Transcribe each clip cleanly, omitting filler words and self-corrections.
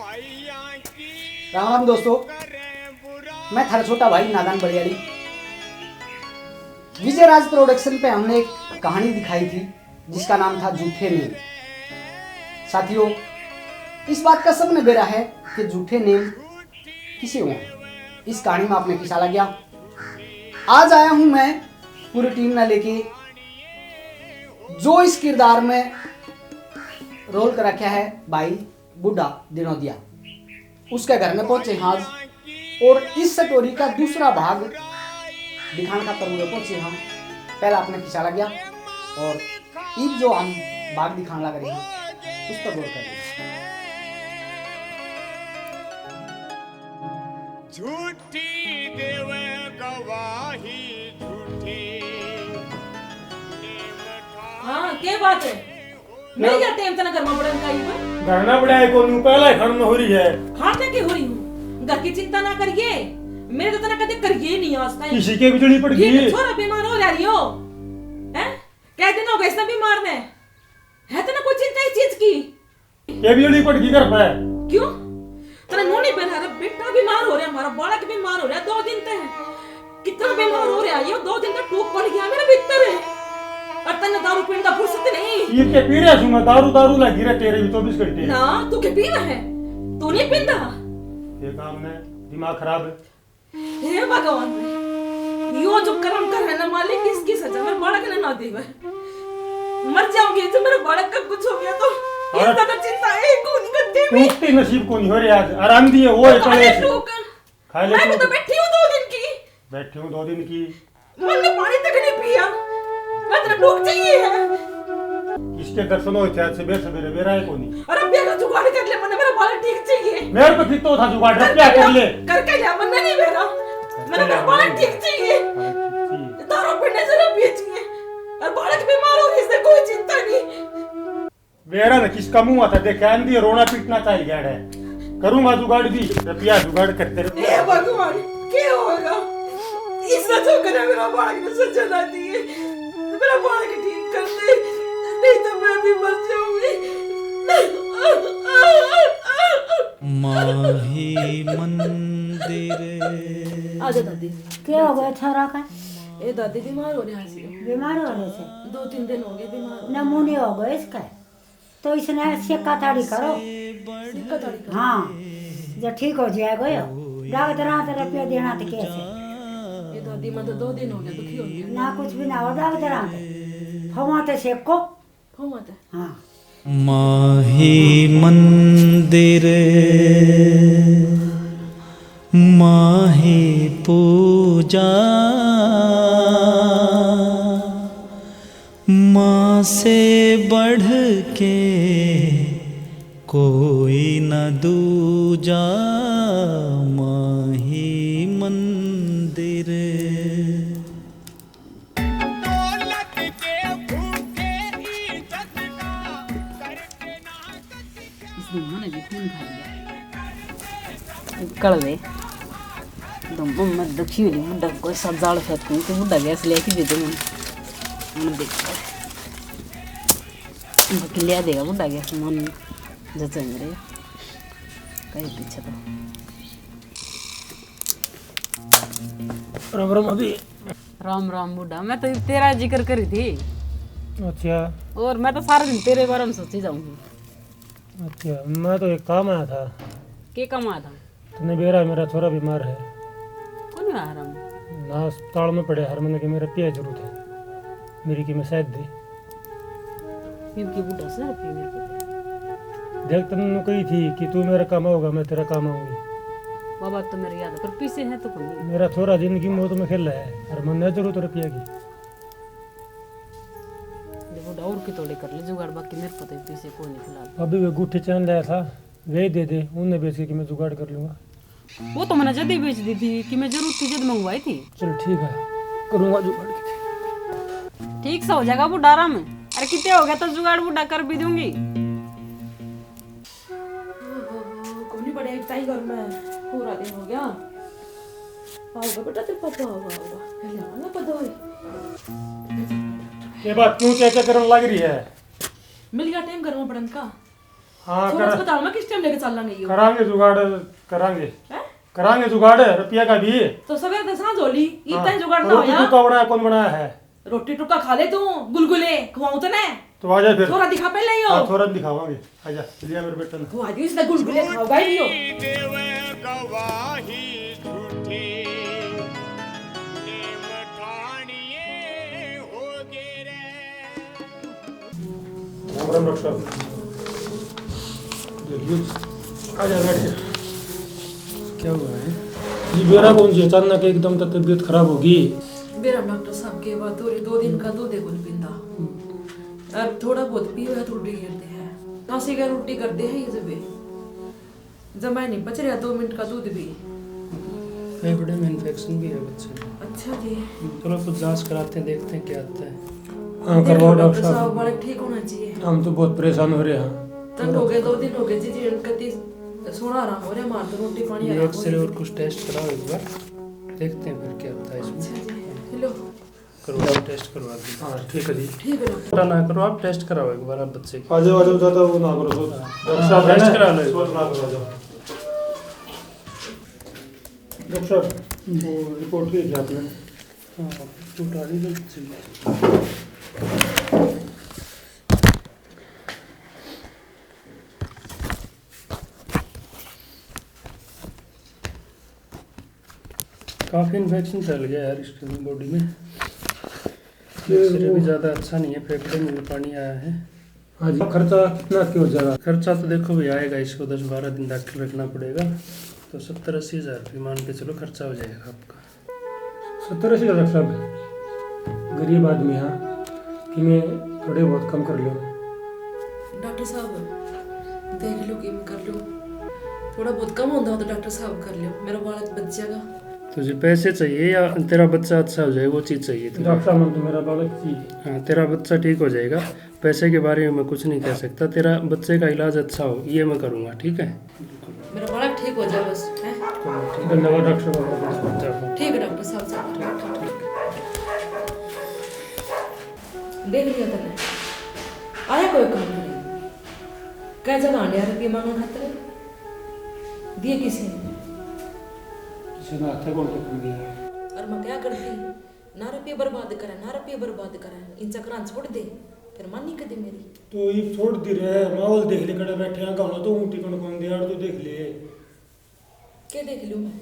राम राम दोस्तों, मैं थारा छोटा भाई नादान बलियाड़ी। विजय राज प्रोडक्शन पे हमने एक कहानी दिखाई थी जिसका नाम था झूठे नेम। साथियों, इस बात का सबने बेरा है कि झूठे नेम किसे हुए। इस कहानी में आपने किसा लग गया। आज आया हूं मैं पूरी टीम न लेके, जो इस किरदार में रोल कर रखा है भाई बुड्ढा दिनोदिया। उसके घर में पहुंचे आज और इस स्टोरी का दूसरा भाग दिखाने का पूरे पहुंचे हम। पहला आपने किसा लग गया और एक जो हम भाग दिखाने लग रहे हैं उस पर गौर करिए। झूठी देव गवाही झूठी। हाँ क्या बात है? नहीं जाते हम तना घर में बड़न का ही पर घरना बड़ा है को पहला खण में हो रही है। खाने की हो रही हूँ, घर की चिंता ना करिए। मेरे तो तना कदे करिए नहीं आज तक। किसी के बिजली पड़ गई ये छोरा बीमार हो रही हो हैं? कह देना होगा इसने बीमार ने है तना कोई चिंता इस चीज की। ये बिजली पड़ गई घर पे क्यों? तना नो नहीं बना रहा, बेटा बीमार हो रहा है, हमारा बालक बीमार हो रहा है 2 दिन तक। कितना बीमार हो रहा है ये 2 दिन तक टूक पड़ गया मेरे भीतर है। और तन्ने दारू पीने का फुर्सत नहीं। ये के पी रहा हूं मैं, दारू लगी रहे तेरे भी 24 घंटे ना। तू के पी रहा है? तू नहीं पीता? ये काम ने दिमाग खराब है। हे भगवान, यो जो कर्म कर है ना मालिक, इसकी सजा मैं बालक ने ना देवे। मर जाऊंगी तो मेरे बालक का कुछ हो गया तो इतना तो चिंता है कौन करते में। टूटते नसीब को नहीं हो रहे आज, आराम दिए वो है चले से खा ले। मैं तो बैठी हूं 2 दिन की, बैठी हूं 2 दिन की। मैंने पानी तक नहीं पिया, मैं तो डूब चाहिए है। इसके दर्शन हो चाहे सवेरे बेरा है कोनी। अरे बेटा का जुगाड़ कर ले, मैंने मेरा बालक ठीक चाहिए। मेरे को कितो था जुगाड़ क्या कर ले करके लिया मैंने नहीं मेरा, मैंने मेरा बालक ठीक चाहिए। दारू पीने से ना पिए और बालक बीमार हो इससे कोई चिंता नहीं। मेरा ना किसका मुंह आता देखा आंधी रोना पीटना चाहिए गया है। करूंगा जुगाड़ भी, रुपया जुगाड़ करते रहो। हे भगवान क्या होगा? इसका जो करे मेरा बालक ने सजा ना दी है, मेरा बालक ठीक कर दे, नहीं तो मैं भी मर जाऊंगी। माही मंदिर। आजा दादी। क्या हो गया छोरा का? ए दादी बीमार हो रहे हैं। बीमार हो रहे थे? 2-3 दिन हो गए बीमार। नमूने हो गए इसका, तो इसने सिक्का ताड़ी करो। सिक्का ताड़ी करो? हाँ, जब ठीक हो जाएगा डॉक्टर आते रुपया देना तो कैसे? ये दादी मैं तो 2 दिन हो गए दुखी हो गई ना कुछ भी ना हो डॉक्टर आते फमाते सेको। फमाते? हाँ। माही मंदिर माही पूजा, माँ से बढ़ के कोई न दूजा। माही मंदिर। दौलत के भूखे इज्जत का करके ना इसने मैंने भी खून खा लिया। कड़वे तो मम्मा दुखी हुई मुंडा कोई सब जाल फेंकूं तो मुंडा गैस लेके दे दे मन देख बाकी ले देगा मुंडा गैस मन जैसे मेरे कहीं पीछे तो राम राम अभी। राम राम बुढ़ा, मैं तो तेरा जिक्र करी थी। अच्छा और मैं तो सारा दिन तेरे बारे में सोची जाऊंगी। अच्छा, मैं तो एक काम आया था। के कमा था? तूने बेरा मेरा छोरा बीमार है कौन आ रहा ना, अस्पताल में पड़े हर महीने की मेरा पिया जरूरत है मेरी की मैं शायद दे की बुढ़ा से मेरे को देख। तूने कही थी कि तू मेरा काम होगा मैं तेरा काम आऊंगी। बाबा तो मेरे याद है पर पीछे है तो कोई नहीं। मेरा छोरा जिंदगी मौत में खेल रहा है हर महीने जरूरत रुपया की। देखो और की तोड़े कर ले जुगाड़, बाकी मेरे को तो पीछे कोई नहीं फिलहाल। अभी वो गुट्ठे चांद लाया था, वे दे दे, उन्हें बेच के मैं जुगाड़ कर लूंगा। वो तो मैंने जल्दी बेच दी थी कि मैं जरूरत थी जब मंगवाई थी। चल ठीक है, करूंगा जुगाड़ की। ठीक सा हो जाएगा बुढ़ा आराम में। अरे कितने हो गया तो जुगाड़ बुढ़ा कर भी दूंगी। कौन बड़े इतना ही घर में पूरा दिन हो गया। आओगा बेटा तेरे पापा होगा ना पता है। ये बात क्यों क्या करने लग रही है? मिल गया टाइम घर में पड़न का। हाँ थोड़ा अस्पताल में किस टाइम लेके चल लेंगे ये करांगे जुगाड़ करांगे हैं? करांगे जुगाड़ रुपया का भी। तो सवेरे तो सांझ होली इतना ही जुगाड़ ना रोटी होया टुक्का बनाया कौन बनाया है? रोटी टुक्का खा ले तू गुलगुले खवाऊं तो ने तो आ जा फिर। थोड़ा दिखा पहले यो हाँ, थोड़ा दिखावांगे। आजा लिया मेरे बेटे ने। खवा दियो इसने गुलगुले खाओ भाई यो देव गवाही झूठी नेम ठाणिए होगे रे राम राम डॉक्टर साहब। देखिए आजा बैठ जा। क्या हुआ है? ये बेरा कौन सी अचानक एकदम तो तबीयत खराब होगी। मेरा डॉक्टर साहब के बाद तो 2 दिन का दूध गुल पिंदा अब थोड़ा बहुत पियो है थोड़ी गिरते हैं काशी का रोटी करते हैं ये जब मैं नहीं बच रहा 2 मिनट का दूध भी फेफड़े में इन्फेक्शन भी है बच्चे में। अच्छा जी चलो कुछ जांच कराते हैं देखते हैं क्या आता है। हाँ देखो करवाओ डॉक्टर साहब। बड़ा ठीक होना चाहिए हम तो बहुत परेशान हो रहे हैं। तब हो गए 2 दिन हो गए जी जी कति सोना आराम हो रहा मार तो रोटी पानी ये आराम हो एक्सरे रही। और कुछ टेस्ट कराओ एक बार देखते हैं फिर क्या होता है इसमें। अच्छा जी हेलो करवाओ टेस्ट करवा दीजिए। हाँ ठीक है जी। ठीक है डॉक्टर पता ना करो आप टेस्ट कराओ एक बार आप बच्चे की। आ जाओ ज्यादा वो ना करो सोच। डॉक्टर साहब टेस्ट है करा ना? लो एक सोच ना करो, आ जाओ। डॉक्टर साहब वो रिपोर्ट की थी आपने? हाँ रिपोर्ट आ रही है बच्चे की। काफ़ी इन्फेक्शन फैल गया यार इसके बॉडी में। एक्सरे भी ज़्यादा अच्छा नहीं है फेफड़े में भी पानी आया है। हाँ जी। खर्चा कितना क्यों ज़्यादा? खर्चा तो देखो भी आएगा इसको 10-12 दिन डॉक्टर रखना पड़ेगा तो 70-80 हज़ार रुपये मान के चलो खर्चा हो जाएगा आपका। 70-80 डॉक्टर साहब गरीब आदमी हाँ कि मैं थोड़े बहुत कम कर लो। डॉक्टर साहब देख लो कि कर लो थोड़ा बहुत कम होता हो तो डॉक्टर साहब कर लो मेरा बालक बच जाएगा। तुझे पैसे चाहिए या तेरा बच्चा अच्छा हो जाए वो चीज़ चाहिए तुझे? डॉक्टर साहब तो मेरा बालक चाहिए। हाँ तेरा बच्चा ठीक हो जाएगा। पैसे के बारे में मैं कुछ नहीं कह सकता। तेरा बच्चे का इलाज अच्छा हो ये मैं करूँगा ठीक है। मेरा बालक ठीक हो जाए बस हैं धन्यवाद डॉक्टर साहब। चलो। ठीक है डॉक्टर साहब साहब देख लिया तने आया कोई काम नहीं क्या जगह आने यार रुपये मांगने खातिर दिए किसी ने किसी ने हाथ कौन कर दिया? और मैं क्या करती ना रुपये बर्बाद करा ना रुपये बर्बाद करा इन चक्रां छोड़ दे फिर मन नहीं कदी मेरी तो ये छोड़ दी रहे माहौल देख ले कड़े बैठे हैं गाँव तो ऊँटी कौन दिया तो देख ले क्या देख लूँ मैं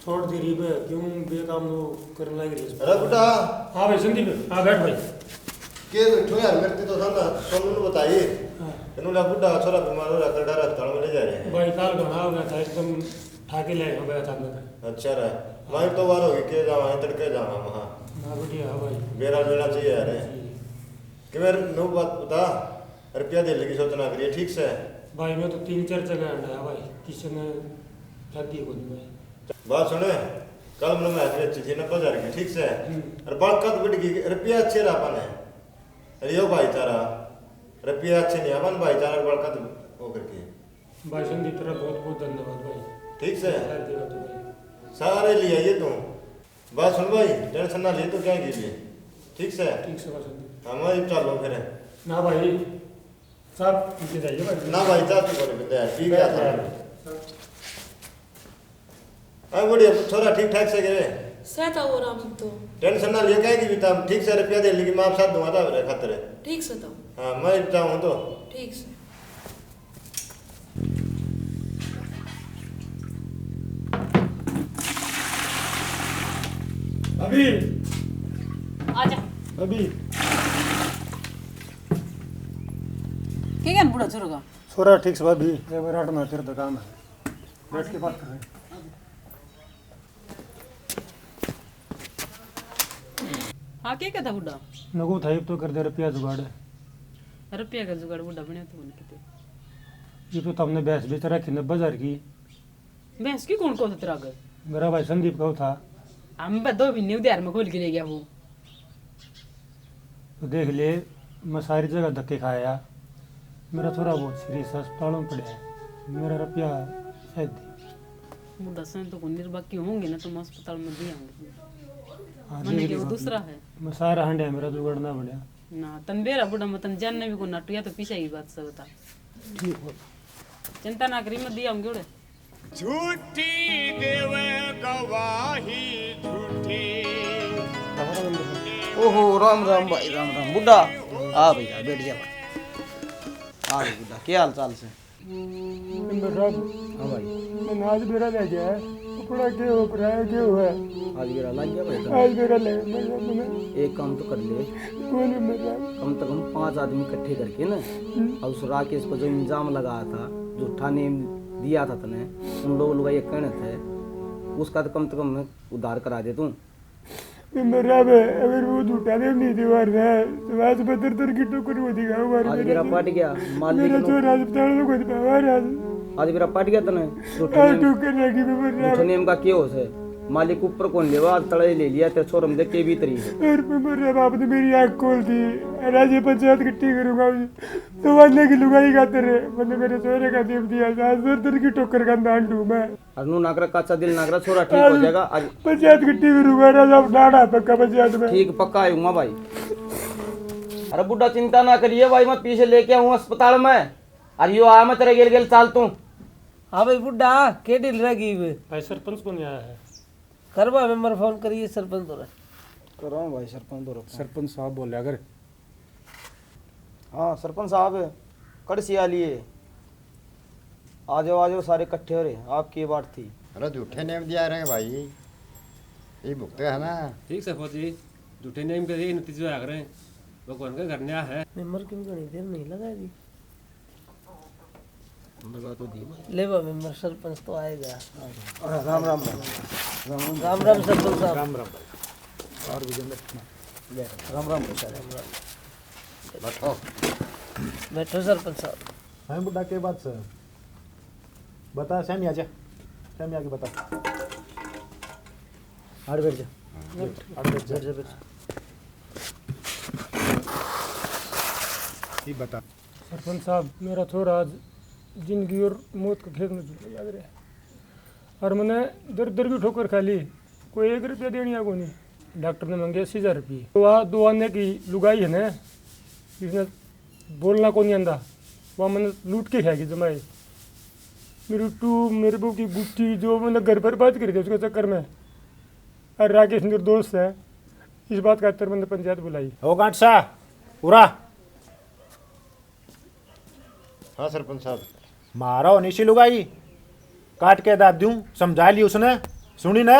छोड़ दी रही है क्यों बेकाम वो करने लग रही है। अरे बेटा हाँ भाई संदीप हाँ बैठ भाई। के बैठो यार मेरे तो था सोनू ने बताइए हाँ इन्होंने बुढ़ा छोरा बीमार हो रहा कर अस्पताल में ले जा रहे हैं। भाई काल घना हो गया था एकदम ठाके ले हो गया अचानक। अच्छा रहा मैं तो बार होगी के जावा है तड़के जावा वहाँ हाँ बढ़िया हाँ भाई। बेरा लेना चाहिए यार कि मेरे नो बात बता रुपया दे लगी सोचना करिए ठीक से भाई मैं तो 3-4 जगह अंडा है भाई किसी ने शादी को नहीं भाई। बात सुने कल मैंने मैच में अच्छी थी 90,000 की ठीक से और बात कद बढ़ गई रुपया अच्छे रहा पाने अरे यो भाईचारा रुपया अच्छे नहीं अपन भाईचारा बड़का वो करके भाई संदीप तेरा बहुत बहुत धन्यवाद भाई। ठीक से देगा तो भाई सारे ले आइए तुम बात सुन भाई टेंशन ना ले तो क्या कीजिए ठीक से ठीक से भाई संदीप। हमारी चलो फिर ना भाई साहब पीछे जाइए भाई। ना भाई चाची बोले बिंदे यार ठीक है हाँ बढ़िया थोड़ा ठीक ठाक से करे सहता हो राम तो टेंशन ना लियो क्या की तब ठीक से रुपया दे लेगी मैं आप साथ दूंगा था मेरे खातिर ठीक से तो हाँ मैं जाऊँ तो ठीक से अभी आजा अभी क्या क्या बूढ़ा छोरा का छोरा ठीक से भाभी एक बार हटना फिर तो काम है बैठ के बात कर रहे हैं। हाँ क्या क्या था बूढ़ा नगो था तो कर दे रुपया जुगाड़ रुपया का जुगाड़ बूढ़ा बने तो उनके थे ये तो तुमने भैंस बेच रखी 90,000 की। भैंस की कौन कौन तेरा घर मेरा भाई संदीप का था हम 2 महीने उधार में खोल के ले गया वो तो देख ले मैं सारी जगह धक्के खाया मेरा थोड़ा बहुत सीरियस अस्पतालों में पड़ा है मेरा रुपया शायद बूढ़ा से तो कोई बाकी होंगे ना तुम अस्पताल में दिए होंगे हाँ मैंने देख क्या ले वो भाभी। दूसरा है मैं सारा हंडे मेरा जुगाड़ना पड़ा ना तन बेरा बूढ़ा मतन जानने भी को ना टुया तो पीछे ही बात सब बता चिंता ना करी मैं दिया हम जोड़े झूठी देव गवाही झूठी ओहो राम राम भाई राम राम बुड्ढा आ भैया बैठ जा आ भाई बुड्ढा क्या हाल चाल से हाँ भाई मैंने आज मेरा ले गया है कपड़ा क्या हो रहा है क्या हुआ है आज मेरा लग गया भाई आज मेरा ले मैंने एक काम तो कर ले कौन है मेरा कम से कम 5 आदमी इकट्ठे करके ना और उस राकेश पर जो इंजाम लगाया था झूठा नेम दिया था तने उन लोगों ये कहने थे उसका तो कम से कम उधार करा दे तू मेरा अगर वो झूठा नेम नहीं दीवार है तो आज बदर की टोकर वो दिखाओ मार आज मेरा पट गया मेरा चोर आज ताड़ को दबावर आज मेरा पट गया तने आज टोकर लगी मैं झूठे नेम का क्या हो से मालिक ऊपर कौन लेवा आज तड़े ले लिया तेरे छोर में देख के भी तरी है और मेरे बाप ने मेरी आँख खोल दी आज ये पंचायत इकट्ठी करूंगा तो वाले की लुगाई गाते रहे मैंने मेरे चोरे का देव दिया आज दर की टोकर का दान डू मैं अरनू नागरा काचा दिल नागरा छोरा ठीक हो जाएगा आज पंचायत इकट्ठी करूंगा राजा डाढ़ा पक्का पंचायत में ठीक पक्का आऊंगा भाई अरे बुड्ढा चिंता ना करिए भाई मैं पीछे लेके आऊँ अस्पताल में अरे यो आया मैं तेरे गेल गेल चाल तू हाँ भाई बुड्ढा के दिल रही भाई सरपंच कौन आया है करवा मेंबर फोन करिए सरपंच तो करो भाई सरपंच तो सरपंच साहब बोले अगर हाँ सरपंच साहब कड़सी आ लिए आ जाओ सारे इकट्ठे हो रहे आपकी बात थी अरे झूठे नेम दिया रहे भाई ये भुगते है ना ठीक है फौजी झूठे नेम के ये नतीजे आ रहे हैं भगवान का घर नया है मेंबर क्यों घनी देर नहीं लगा दी लगा तो दी ले बा मेंबर सरपंच तो आएगा राम राम राम राम सरपंच साहब राम राम और विजेंद्र राम राम बैठो बैठो सरपंच साहब हाँ बुड्ढा के बात सर बता सैमी आजा सैमी आके बता आड़ बैठ जा आड़ बैठ जा ये बता सरपंच साहब मेरा थोड़ा आज जिंदगी और मौत का खेत में झूठ याद रहा और मैंने दर दर की ठोकर खा ली कोई 1 रुपया देनी है को नहीं डॉक्टर ने मांगे 80,000 रुपये तो वहाँ 2 आने की लुगाई है ना इसने बोलना को नहीं आंदा वहाँ मैंने लूट के खाएगी जमाई मेरी टू मेरे बहू की गुट्टी जो मैंने घर पर बात करी थी उसके चक्कर में और राकेश मेरे दोस्त है इस बात का उत्तर मैंने पंचायत बुलाई हो गांठ सा पूरा हाँ सरपंच साहब मारो निशी लुगाई काट के दाद दूं समझा ली उसने सुनी ना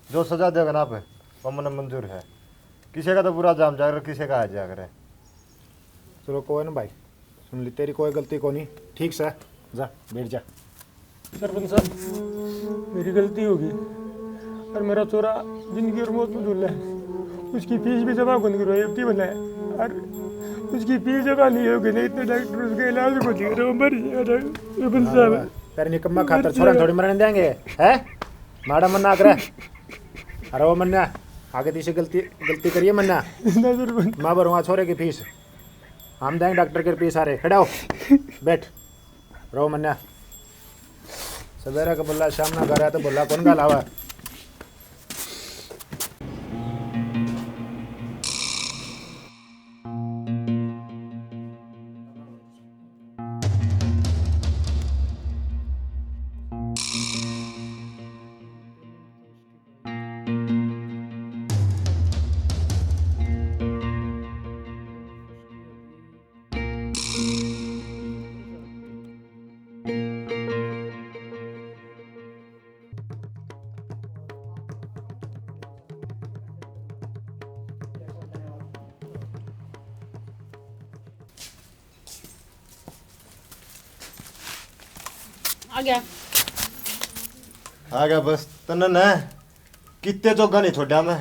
जो सजा देगा ना पे वो मन मंजूर है किसी का तो पूरा जाम जाकर किसी का आ जाकर है चलो कोई ना भाई सुन ली तेरी कोई गलती को नहीं ठीक से जा बैठ जा सरपंच साहब मेरी गलती होगी और मेरा चोरा जिंदगी और मौत में झूल है उसकी फीस भी जमा को नहीं करवाई एफटी बनाए और उसकी फीस जमा नहीं होगी नहीं इतने डॉक्टर उसके इलाज को दिए रहे मर जाएगा सरपंच साहब तेरे निकम्मा खातर छोरा थोड़ी मरने देंगे है माड़ा मन्ना करे अरे वो मन्ना आगे तीसरी गलती करिए मन्ना माँ भरूँगा छोरे की फीस हम देंगे डॉक्टर के फीस आ रहे खड़ा हो बैठ रहो मन्ना सवेरा का बोला शाम ना घर आया तो बोला कौन गाल आवा आ गया आ गया बस तने न कितने जोगा नहीं छोड़ा मैं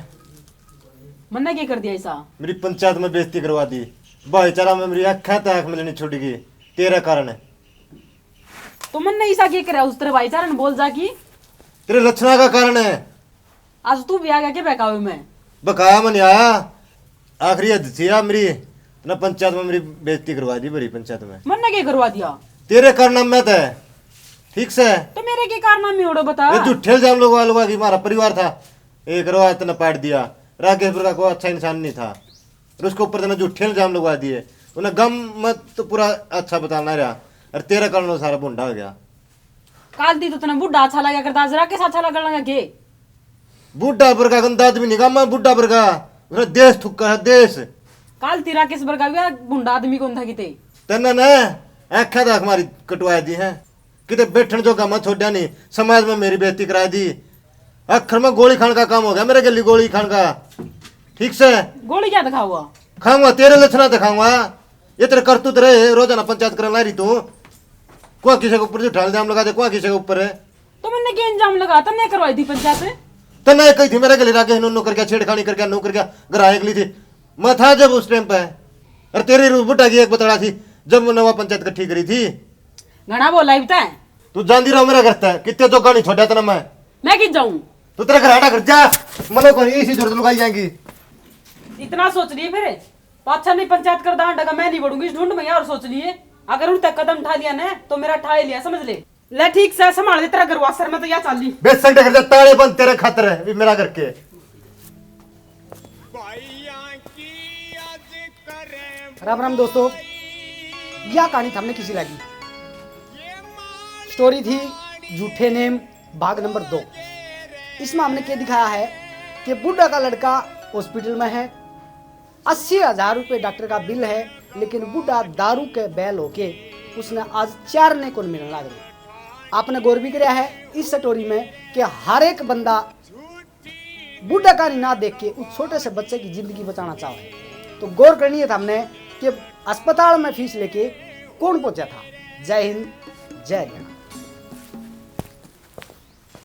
मन्ना क्या कर दिया ऐसा मेरी पंचायत में बेइज्जती करवा दी भाईचारा में मेरी आँखें तक मिलनी छूट गई तेरा कारण है तो मन्ना ऐसा क्या करा उस तरह भाईचारा ने बोल जा की तेरे लक्षणा का कारण है आज तू भी आ गया क्या बहकावे में बकाया में नहीं आया आखिरी हद थी यार मेरी ना पंचायत में मेरी बेइज्जती करवा दी बड़ी पंचायत में मन्ना क्या करवा दिया तेरे कारण में था ठीक से तो मेरे के कारनामे उड़ो बता ये झूठे इल्जाम लोगों की हमारा परिवार था एक रवायत ने पाट दिया राकेश का कोई अच्छा इंसान नहीं था और उसके ऊपर तने झूठे इल्जाम लगवा दिए उन्हें गम मत तो पूरा अच्छा बताना रहा और तेरा कारण सारा बुंडा हो गया। काल दी तो तने बुढ़ा अच्छा लगा करता जरा के अच्छा लगा लगा के बुढ़ा बरगा गंदा आदमी निकामा बुढ़ा बरगा उन्हें देश थुक्का है देश। काल तीरा किस बरगा भी बुढ़ा आदमी कौन था किते तेना ने आँखें तक हमारी कटवा दी है किते बैठन जो काम छोड़ा नहीं समाज में मेरी बेइज्जती करा दी। आखिर में गोली खान का काम हो गया मेरे गली गोली खान का। ठीक से गोली क्या दिखा हुआ खाऊंगा तेरे लक्षण दिखाऊंगा। ये तेरे करतूत रहे रोजाना पंचायत करने ला रही तू कुआ किसी के ऊपर जो ढाल जाम लगा दे कुआ किसी के ऊपर है तो मैंने क्या इंजाम लगा था नहीं करवाई थी पंचायत तो नहीं कही थी मेरे गली राके नो करके छेड़खानी करके नो करके घर निकली थी मैं था जब उस टाइम पे। और तेरी रूह बुढ़ा की एक बतड़ा थी जब नवा पंचायत इकट्ठी करी थी घना बोला ही है तू जानती रहो मेरा करता है कितने तो गाड़ी छोड़ा था ना मैं किस जाऊं तू तेरा घर हटा कर जा मतलब को इसी जरूरत लगाई जाएंगी। इतना सोच लिए फिर पाछा नहीं पंचायत कर दांड डगा मैं नहीं बढ़ूंगी इस ढूंढ में और सोच लिए अगर उन तक कदम उठा लिया ना तो मेरा ठा लिया समझ ले ठीक से संभाल दे तेरा गरवासर में तो या चल ली बेसन कर ताले बंद तेरे खातर है भी मेरा करके राम राम दोस्तों, यह कहानी हमने किसी लगी। स्टोरी थी झूठे नेम भाग नंबर 2। इसमें हमने क्या दिखाया है कि बुढ़ा का लड़का हॉस्पिटल में है, 80,000 रुपये डॉक्टर का बिल है, लेकिन बुढ़ा दारू के बैल होके उसने आज 4 ने को मिलने लग रही। आपने गौर भी किया है इस स्टोरी में कि हर एक बंदा बुढ़ा कहानी ना देख के उस छोटे से बच्चे की जिंदगी बचाना चाहे तो गौर करनी है हमने कि अस्पताल में फीस लेके कौन पहुंचा था। जय हिंद जय हरियाणा।